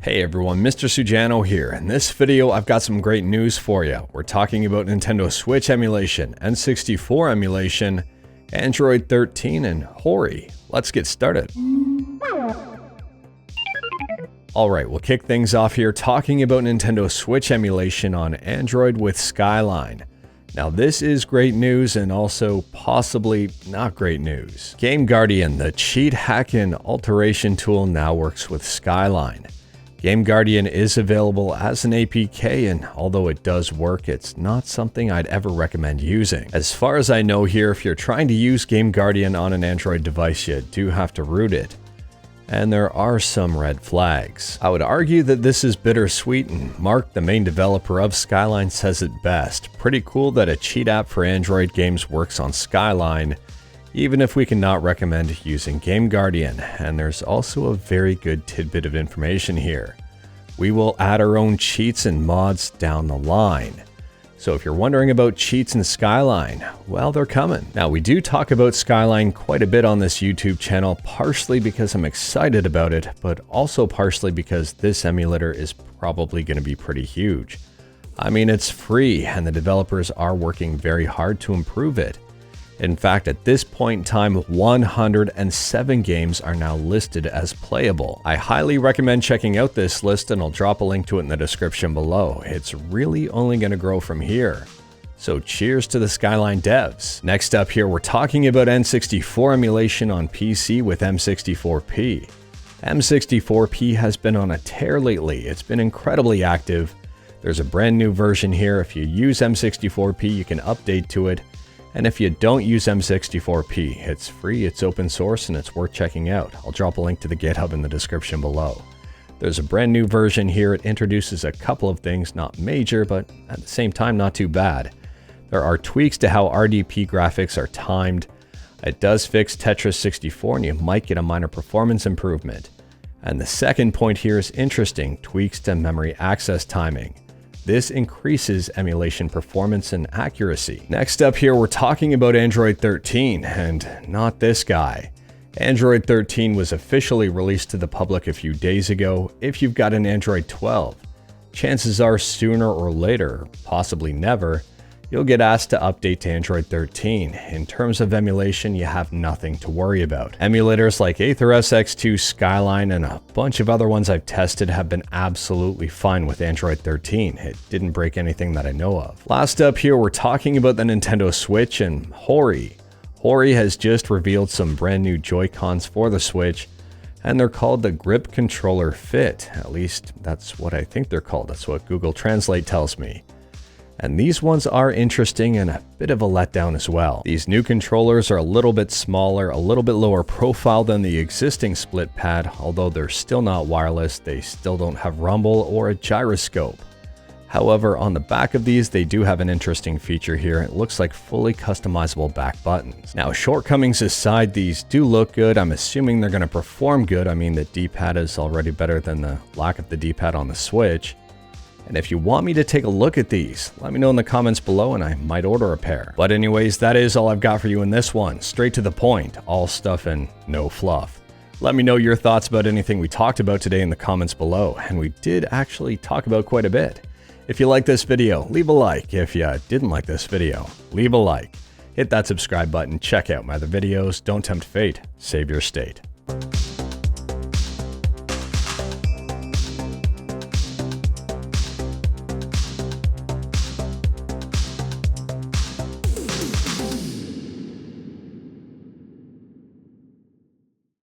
Hey everyone, Mr. Sujano here. In this video, I've got some great news for you. We're talking about Nintendo Switch emulation, N64 emulation, Android 13, and HORI. Let's get started. Alright, we'll kick things off here talking about Nintendo Switch emulation on Android with Skyline. Now this is great news and also possibly not great news. Game Guardian, the cheat hack and alteration tool, now works with Skyline. Game Guardian is available as an APK, and although it does work, it's not something I'd ever recommend using. As far as I know here, if you're trying to use Game Guardian on an Android device, you do have to root it. And there are some red flags. I would argue that this is bittersweet, and Mark, the main developer of Skyline, says it best. Pretty cool that a cheat app for Android games works on Skyline, even if we cannot recommend using Game Guardian. And there's also a very good tidbit of information here. We will add our own cheats and mods down the line. So if you're wondering about cheats in Skyline, well, they're coming. Now, we do talk about Skyline quite a bit on this YouTube channel, partially because I'm excited about it, but also partially because this emulator is probably going to be pretty huge. I mean, it's free, and the developers are working very hard to improve it. In fact, at this point in time, 107 games are now listed as playable. I highly recommend checking out this list, and I'll drop a link to it in the description below. It's really only going to grow from here. So cheers to the Skyline devs. Next up here, we're talking about N64 emulation on PC with M64P. M64P has been on a tear lately. It's been incredibly active. There's a brand new version here. If you use M64P, you can update to it. And if you don't use M64P, it's free, it's open source, and it's worth checking out. I'll drop a link to the GitHub in the description below. There's a brand new version here. It introduces a couple of things, not major, but at the same time, not too bad. There are tweaks to how RDP graphics are timed. It does fix Tetris 64, and you might get a minor performance improvement. And the second point here is interesting, tweaks to memory access timing. This increases emulation performance and accuracy. Next up here, we're talking about Android 13, and not this guy. Android 13 was officially released to the public a few days ago. If you've got an Android 12, chances are sooner or later, possibly never, you'll get asked to update to Android 13. In terms of emulation, you have nothing to worry about. Emulators like Aether SX2, Skyline, and a bunch of other ones I've tested have been absolutely fine with Android 13. It didn't break anything that I know of. Last up here, we're talking about the Nintendo Switch and HORI. HORI has just revealed some brand new Joycons for the Switch, and they're called the Grip Controller Fit. At least that's what I think they're called. That's what Google Translate tells me. And these ones are interesting and a bit of a letdown as well. These new controllers are a little bit smaller, a little bit lower profile than the existing split pad, although they're still not wireless. They still don't have rumble or a gyroscope. However, on the back of these, they do have an interesting feature here. It looks like fully customizable back buttons. Now, shortcomings aside, these do look good. I'm assuming they're going to perform good. I mean, the D-pad is already better than the lack of the D-pad on the Switch. And if you want me to take a look at these, let me know in the comments below and I might order a pair. But anyways, that is all I've got for you in this one. Straight to the point, all stuff and no fluff. Let me know your thoughts about anything we talked about today in the comments below, and we did actually talk about quite a bit. If you liked this video, leave a like. If you didn't like this video, leave a like. Hit that subscribe button, check out my other videos, don't tempt fate, save your state.